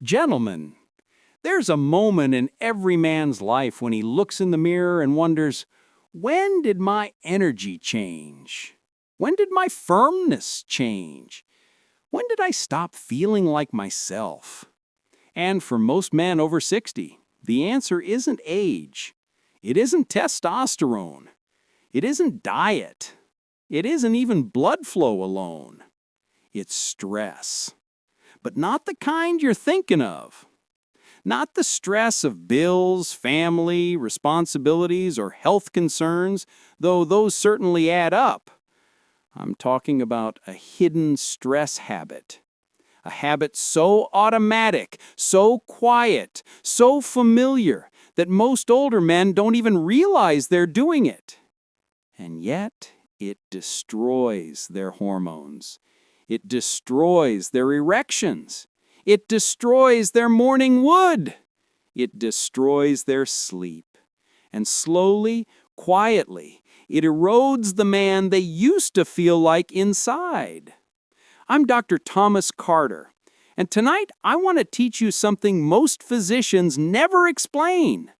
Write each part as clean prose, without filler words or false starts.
Gentlemen, there's a moment in every man's life when he looks in the mirror and wonders, when did my energy change? When did my firmness change? When did I stop feeling like myself? And for most men over 60, the answer isn't age. It isn't testosterone. It isn't diet. It isn't even blood flow alone. It's stress. But not the kind you're thinking of. Not the stress of bills, family, responsibilities, or health concerns, though those certainly add up. I'm talking about a hidden stress habit. A habit so automatic, so quiet, so familiar that most older men don't even realize they're doing it. And yet, it destroys their hormones. It destroys their erections. It destroys their morning wood. It destroys their sleep. And slowly, quietly, it erodes the man they used to feel like inside. I'm Dr. Thomas Carter, and tonight I want to teach you something most physicians never explain.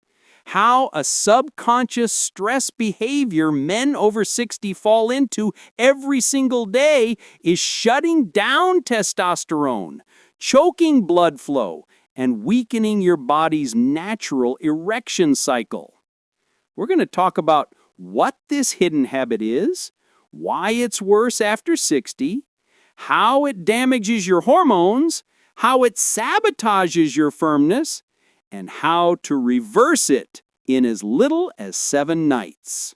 How a subconscious stress behavior men over 60 fall into every single day is shutting down testosterone, choking blood flow, and weakening your body's natural erection cycle. We're going to talk about what this hidden habit is, why it's worse after 60, how it damages your hormones, how it sabotages your firmness, and how to reverse it in as little as 7 nights.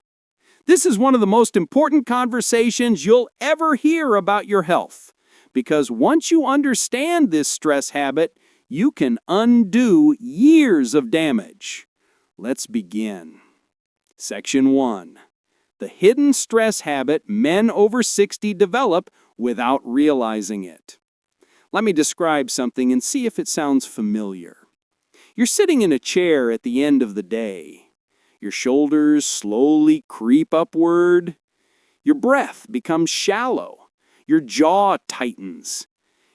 This is one of the most important conversations you'll ever hear about your health, because once you understand this stress habit, you can undo years of damage. Let's begin. Section 1. The hidden stress habit men over 60 develop without realizing it. Let me describe something and see if it sounds familiar. You're sitting in a chair at the end of the day. Your shoulders slowly creep upward. Your breath becomes shallow. Your jaw tightens.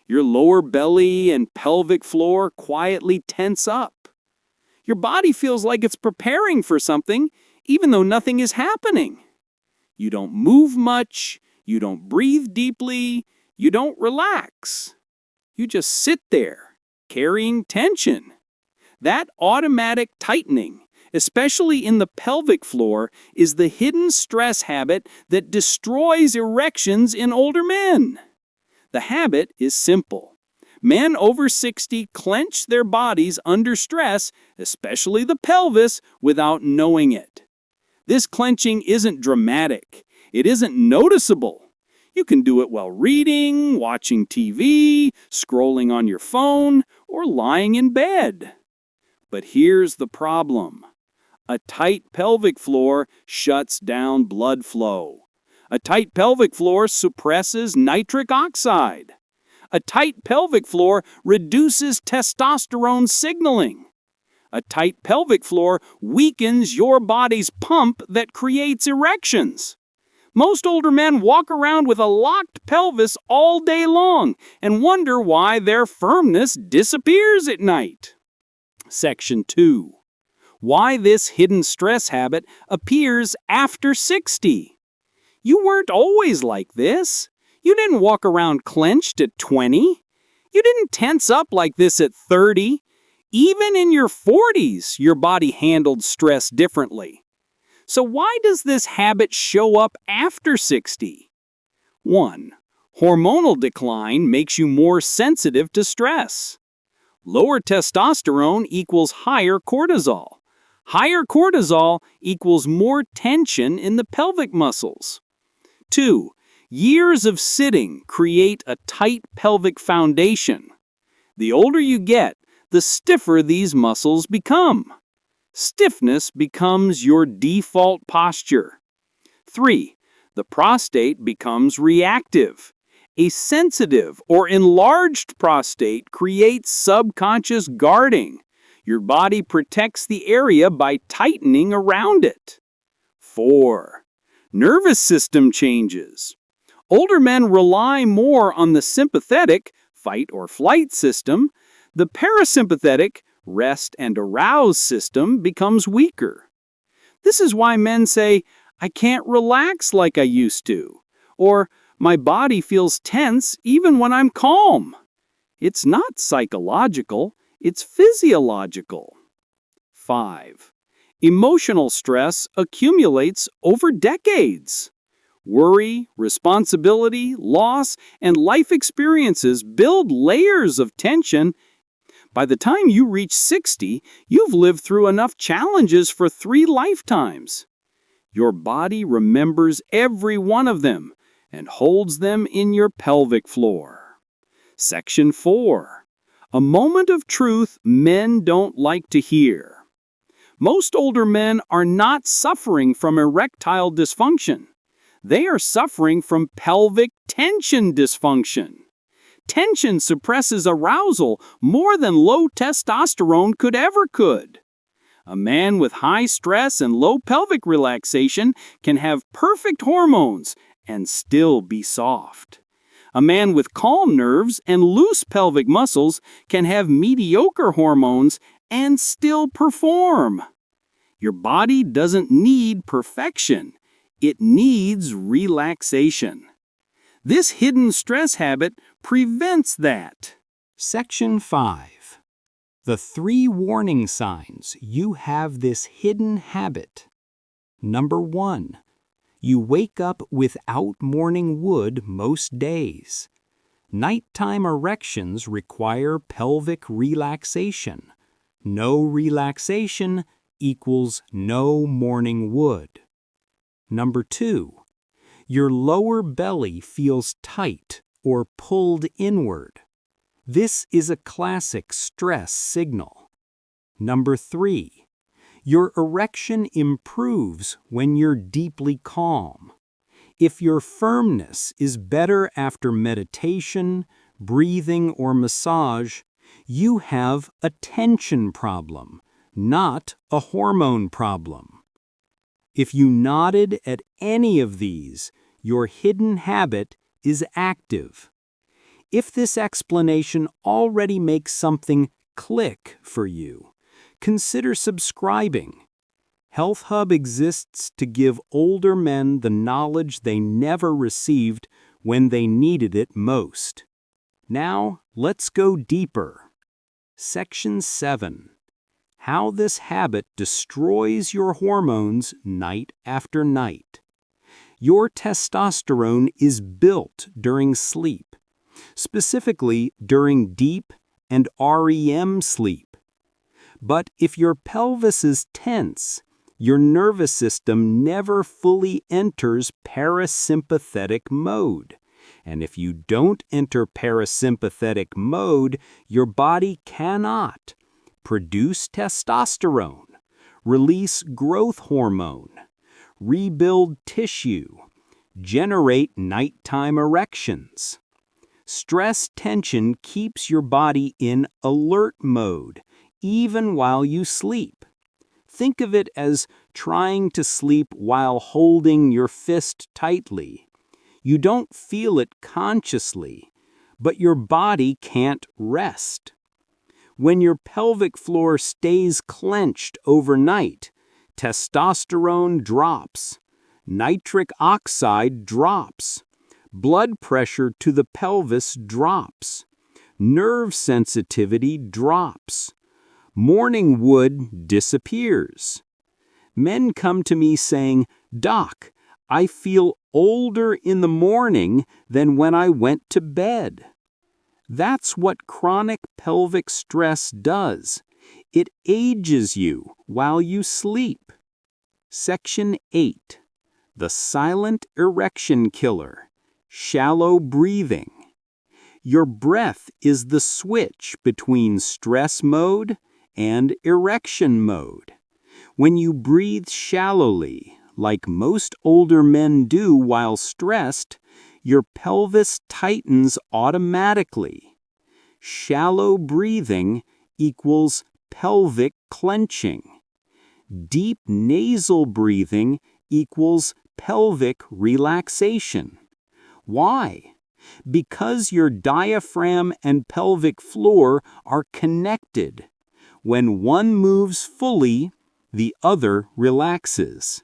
Your lower belly and pelvic floor quietly tense up. Your body feels like it's preparing for something, even though nothing is happening. You don't move much. You don't breathe deeply. You don't relax. You just sit there, carrying tension. That automatic tightening, especially in the pelvic floor, is the hidden stress habit that destroys erections in older men. The habit is simple. Men over 60 clench their bodies under stress, especially the pelvis, without knowing it. This clenching isn't dramatic. It isn't noticeable. You can do it while reading, watching TV, scrolling on your phone, or lying in bed. But here's the problem. A tight pelvic floor shuts down blood flow. A tight pelvic floor suppresses nitric oxide. A tight pelvic floor reduces testosterone signaling. A tight pelvic floor weakens your body's pump that creates erections. Most older men walk around with a locked pelvis all day long and wonder why their firmness disappears at night. Section 2. Why this hidden stress habit appears after 60. You weren't always like this. You didn't walk around clenched at 20. You didn't tense up like this at 30. Even in your 40s, your body handled stress differently. So why does this habit show up after 60? 1. Hormonal decline makes you more sensitive to stress. Lower testosterone equals higher cortisol. Higher cortisol equals more tension in the pelvic muscles. 2. Years of sitting create a tight pelvic foundation. The older you get, the stiffer these muscles become. Stiffness becomes your default posture. 3. The prostate becomes reactive. A sensitive or enlarged prostate creates subconscious guarding. Your body protects the area by tightening around it. 4. Nervous system changes. Older men rely more on the sympathetic, fight or flight system The parasympathetic, rest and arouse system becomes weaker. This is why men say, "I can't relax like I used to," or "My body feels tense even when I'm calm." It's not psychological, it's physiological. 5. Emotional stress accumulates over decades. Worry, responsibility, loss, and life experiences build layers of tension. By the time you reach 60, you've lived through enough challenges for 3 lifetimes. Your body remembers every one of them and holds them in your pelvic floor. Section 4. A moment of truth men don't like to hear. Most older men are not suffering from erectile dysfunction. They are suffering from pelvic tension dysfunction. Tension suppresses arousal more than low testosterone could. A man with high stress and low pelvic relaxation can have perfect hormones and still be soft. A man with calm nerves and loose pelvic muscles can have mediocre hormones and still perform. Your body doesn't need perfection. It needs relaxation. This hidden stress habit prevents that. Section 5. The 3 warning signs you have this hidden habit. Number 1. You wake up without morning wood most days. Nighttime erections require pelvic relaxation. No relaxation equals no morning wood. Number 2. Your lower belly feels tight or pulled inward. This is a classic stress signal. Number 3. Your erection improves when you're deeply calm. If your firmness is better after meditation, breathing, or massage, you have a tension problem, not a hormone problem. If you nodded at any of these, your hidden habit is active. If this explanation already makes something click for you, consider subscribing. Healthhub exists to give older men the knowledge they never received when they needed it most. Now, let's go deeper. Section 7. How this habit destroys your hormones night after night. Your testosterone is built during sleep, specifically during deep and REM sleep. But if your pelvis is tense, your nervous system never fully enters parasympathetic mode. And if you don't enter parasympathetic mode, your body cannot produce testosterone, release growth hormone, rebuild tissue, generate nighttime erections. Stress tension keeps your body in alert mode, even while you sleep. Think of it as trying to sleep while holding your fist tightly. You don't feel it consciously, but your body can't rest. When your pelvic floor stays clenched overnight, testosterone drops, nitric oxide drops, blood pressure to the pelvis drops, nerve sensitivity drops. Morning wood disappears. Men come to me saying, "Doc, I feel older in the morning than when I went to bed." That's what chronic pelvic stress does. It ages you while you sleep. Section 8. The silent erection killer. Shallow breathing. Your breath is the switch between stress mode and erection mode. When you breathe shallowly, like most older men do while stressed, your pelvis tightens automatically. Shallow breathing equals pelvic clenching. Deep nasal breathing equals pelvic relaxation. Why? Because your diaphragm and pelvic floor are connected. When one moves fully, the other relaxes.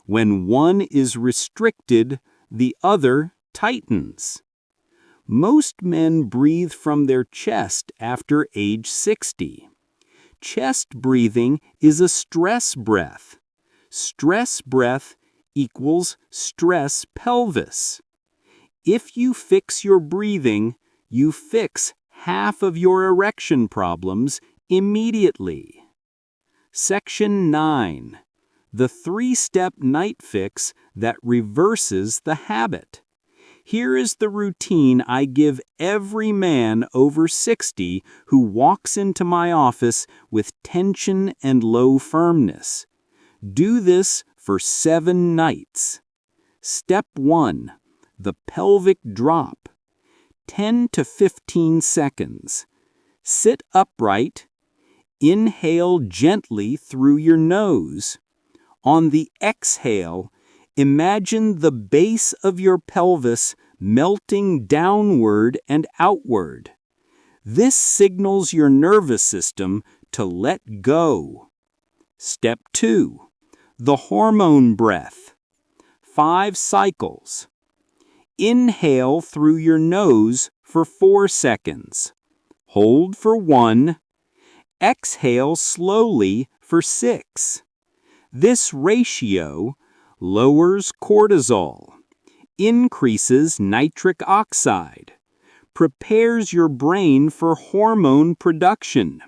When one is restricted, the other tightens. Most men breathe from their chest after age 60. Chest breathing is a stress breath. Stress breath equals stress pelvis. If you fix your breathing, you fix half of your erection problems immediately. Section 9. The 3-step night fix that reverses the habit. Here is the routine I give every man over 60 who walks into my office with tension and low firmness. Do this for 7 nights. Step 1. The pelvic drop. 10 to 15 seconds. Sit upright. Inhale gently through your nose. On the exhale, imagine the base of your pelvis melting downward and outward. This signals your nervous system to let go. Step 2. The hormone breath. 5 cycles. Inhale through your nose for 4 seconds. Hold for 1. Exhale slowly for 6. This ratio lowers cortisol, increases nitric oxide, prepares your brain for hormone production,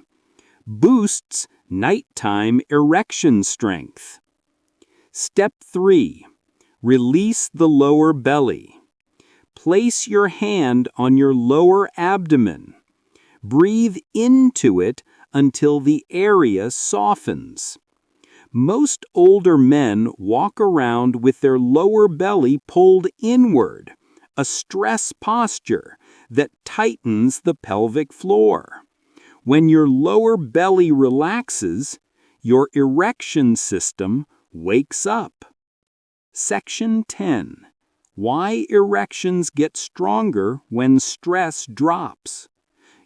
boosts nighttime erection strength. Step 3. Release the lower belly. Place your hand on your lower abdomen. Breathe into it until the area softens. Most older men walk around with their lower belly pulled inward, a stress posture that tightens the pelvic floor. When your lower belly relaxes, your erection system wakes up. Section 10. Why erections get stronger when stress drops.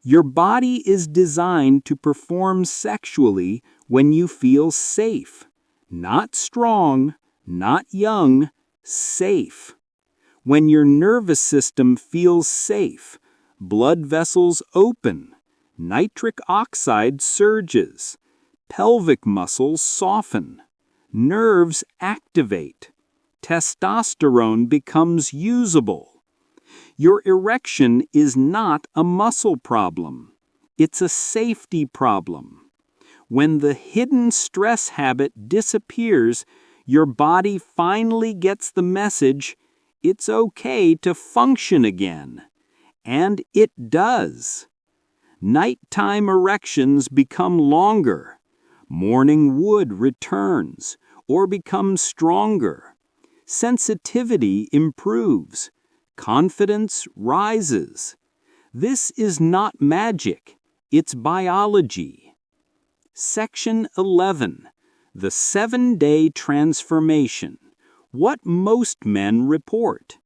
Your body is designed to perform sexually when you feel safe. Not strong, not young, safe. When your nervous system feels safe, blood vessels open, nitric oxide surges, pelvic muscles soften, nerves activate, testosterone becomes usable. Your erection is not a muscle problem. It's a safety problem. When the hidden stress habit disappears, your body finally gets the message, it's okay to function again. And it does. Nighttime erections become longer. Morning wood returns or becomes stronger. Sensitivity improves. Confidence rises. This is not magic, it's biology. Section 11. The 7-day transformation. What most men report.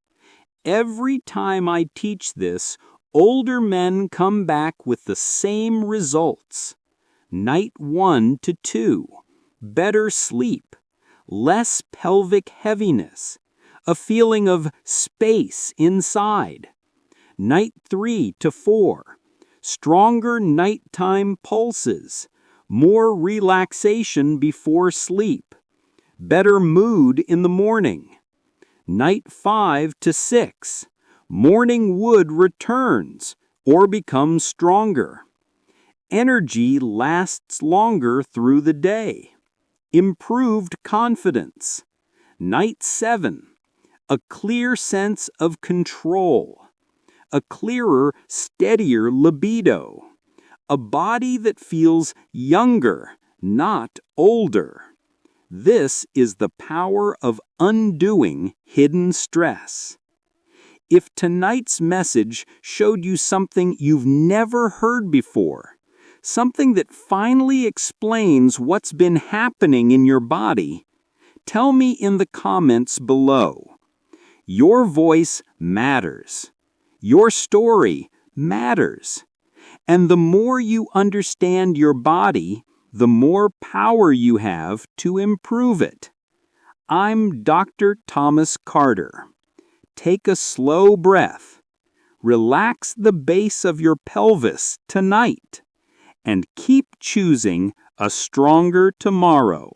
Every time I teach this, older men come back with the same results. Night 1 to 2. Better sleep. Less pelvic heaviness. A feeling of space inside. Night 3 to 4. Stronger nighttime pulses. More relaxation before sleep. Better mood in the morning. Night 5 to 6. Morning wood returns or becomes stronger. Energy lasts longer through the day. Improved confidence. Night 7. A clear sense of control. A clearer, steadier libido. A body that feels younger, not older. This is the power of undoing hidden stress. If tonight's message showed you something you've never heard before, something that finally explains what's been happening in your body, tell me in the comments below. Your voice matters. Your story matters. And the more you understand your body, the more power you have to improve it. I'm Dr. Thomas Carter. Take a slow breath. Relax the base of your pelvis tonight. And keep choosing a stronger tomorrow.